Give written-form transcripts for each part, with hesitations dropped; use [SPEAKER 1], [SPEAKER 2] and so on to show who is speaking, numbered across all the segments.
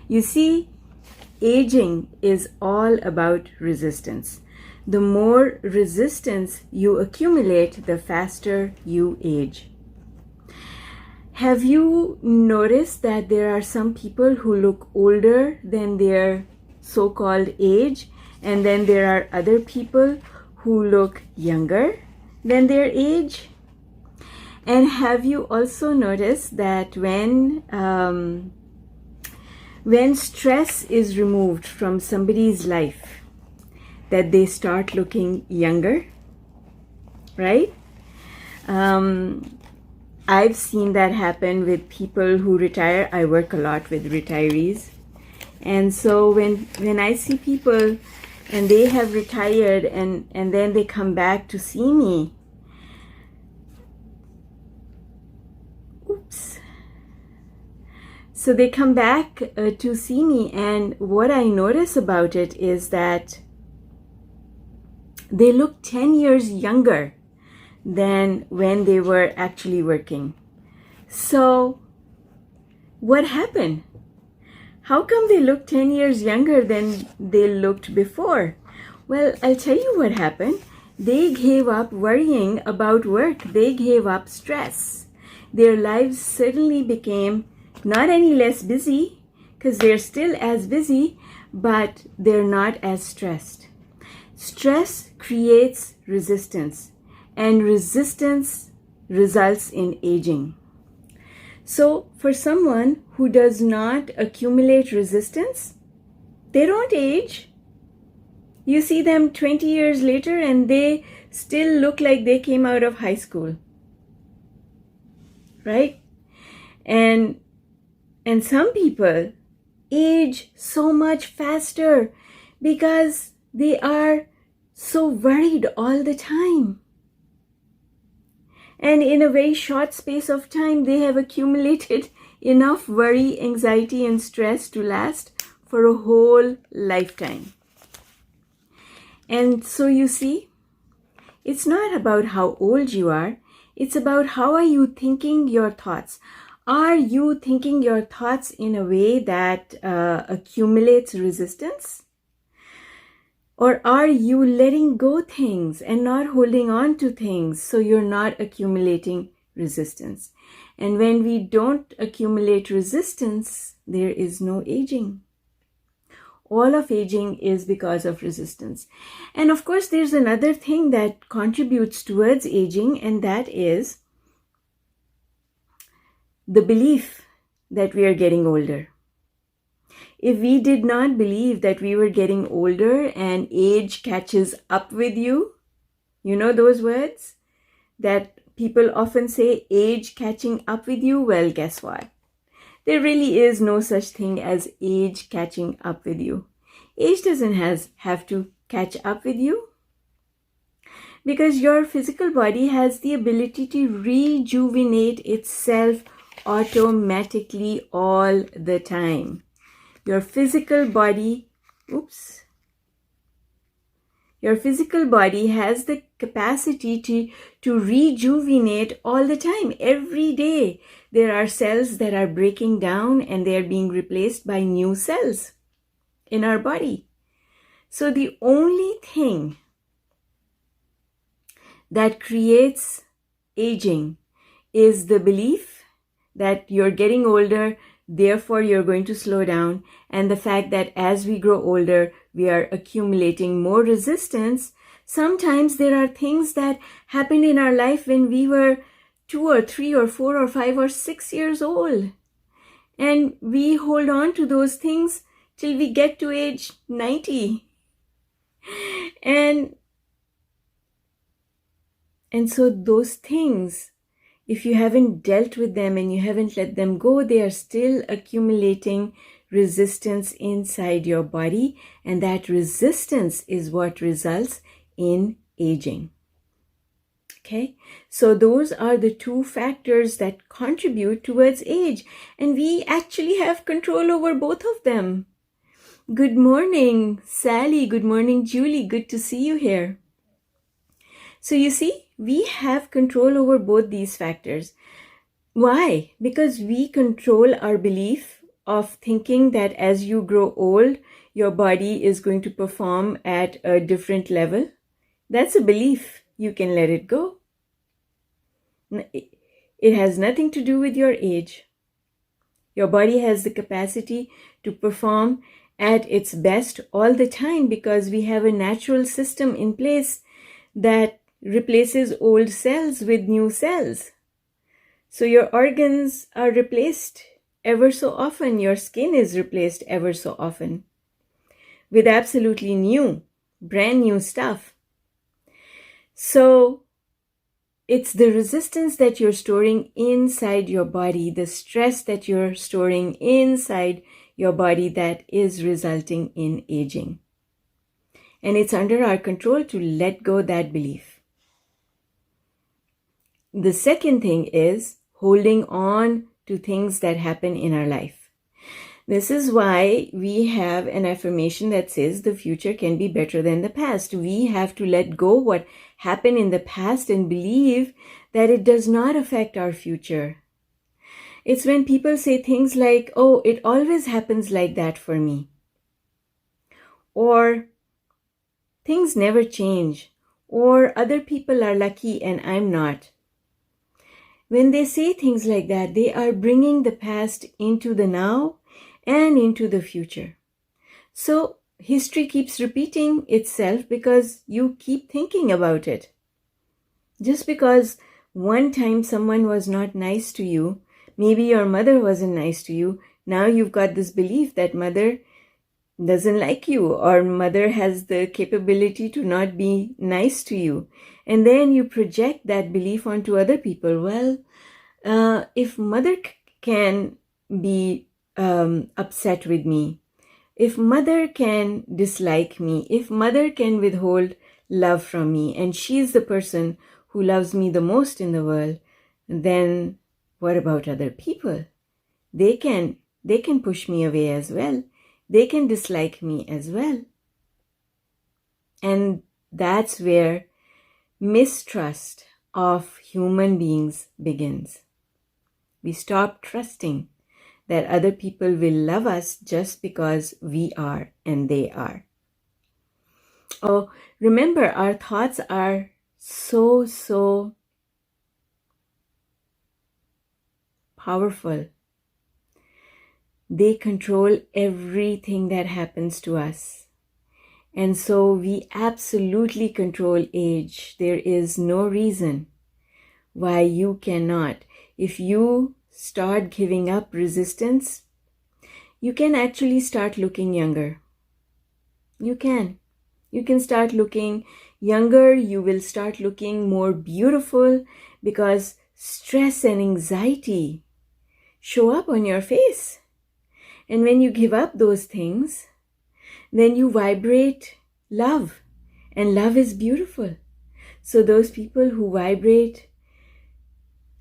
[SPEAKER 1] You see, aging is all about resistance. The more resistance you accumulate, the faster you age. Have you noticed that there are some people who look older than their so-called age, and then there are other people who look younger than their age? And have you also noticed that when stress is removed from somebody's life, that they start looking younger, right? I've seen that happen with people who retire. I work a lot with retirees. And so when I see people and they have retired and then they come back to see me, so they come back to see me, and what I notice about it is that they look 10 years younger than when they were actually working. So what happened? How come they look 10 years younger than they looked before? Well, I'll tell you what happened. They gave up worrying about work. They gave up stress. Their lives suddenly became not any less busy, because they're still as busy, but they're not as stressed. Stress creates resistance, and resistance results in aging. So for someone who does not accumulate resistance, they don't age. You see them 20 years later and they still look like they came out of high school, right? And some people age so much faster because they are so worried all the time. And in a very short space of time, they have accumulated enough worry, anxiety, and stress to last for a whole lifetime. And so you see, it's not about how old you are. It's about how are you thinking your thoughts. Are you thinking your thoughts in a way that accumulates resistance? Or are you letting go things and not holding on to things so you're not accumulating resistance? And when we don't accumulate resistance, there is no aging. All of aging is because of resistance. And of course, there's another thing that contributes towards aging, and that is the belief that we are getting older. If we did not believe that we were getting older and age catches up with you, you know those words that people often say, age catching up with you? Well, guess what? There really is no such thing as age catching up with you. Age doesn't have to catch up with you, because your physical body has the ability to rejuvenate itself automatically all the time. Your physical body has the capacity to rejuvenate all the time. Every day there are cells that are breaking down and they are being replaced by new cells in our body. So the only thing that creates aging is the belief that you're getting older, therefore you're going to slow down, and the fact that as we grow older, we are accumulating more resistance. Sometimes there are things that happened in our life when we were 2 or 3 or 4 or 5 or 6 years old. And we hold on to those things till we get to age 90. And so those things, if you haven't dealt with them and you haven't let them go, they are still accumulating resistance inside your body, and that resistance is what results in aging. Okay, so those are the two factors that contribute towards age, and we actually have control over both of them. Good morning, Sally. Good morning, Julie. Good to see you here. So you see, we have control over both these factors. Why? Because we control our belief of thinking that as you grow old, your body is going to perform at a different level, that's a belief. You can let it go. It has nothing to do with your age. Your body has the capacity to perform at its best all the time because we have a natural system in place that replaces old cells with new cells. So your organs are replaced ever so often. Your skin is replaced ever so often with absolutely new, brand new stuff. So it's the resistance that you're storing inside your body, the stress that you're storing inside your body that is resulting in aging. And it's under our control to let go that belief. The second thing is holding on to things that happen in our life. This is why we have an affirmation that says the future can be better than the past. We have to let go what happened in the past and believe that it does not affect our future. It's when people say things like, oh, it always happens like that for me. Or things never change. Or other people are lucky and I'm not. When they say things like that, they are bringing the past into the now and into the future. So history keeps repeating itself because you keep thinking about it. Just because one time someone was not nice to you, maybe your mother wasn't nice to you, now you've got this belief that mother doesn't like you or mother has the capability to not be nice to you. And then you project that belief onto other people. Well, if mother can be upset with me, if mother can dislike me, if mother can withhold love from me, and she's the person who loves me the most in the world, then what about other people? They can push me away as well. They can dislike me as well. And that's where mistrust of human beings begins. We stop trusting that other people will love us just because we are and they are. Oh, remember, our thoughts are so powerful. They control everything that happens to us. And so we absolutely control age. There is no reason why you cannot. If you start giving up resistance, you can actually start looking younger. You can. You can start looking younger. You will start looking more beautiful because stress and anxiety show up on your face. And when you give up those things, then you vibrate love. And love is beautiful. So those people who vibrate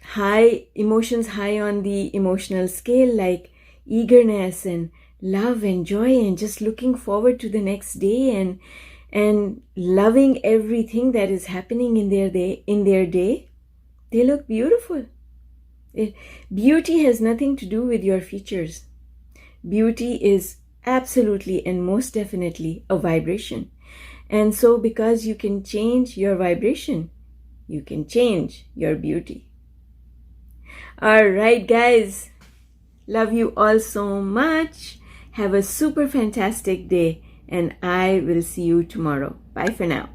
[SPEAKER 1] high emotions, high on the emotional scale, like eagerness and love and joy and just looking forward to the next day and loving everything that is happening in their day, they look beautiful. Beauty has nothing to do with your features. Beauty is absolutely and most definitely a vibration. And so because you can change your vibration, you can change your beauty. All right, guys. Love you all so much. Have a super fantastic day, and I will see you tomorrow. Bye for now.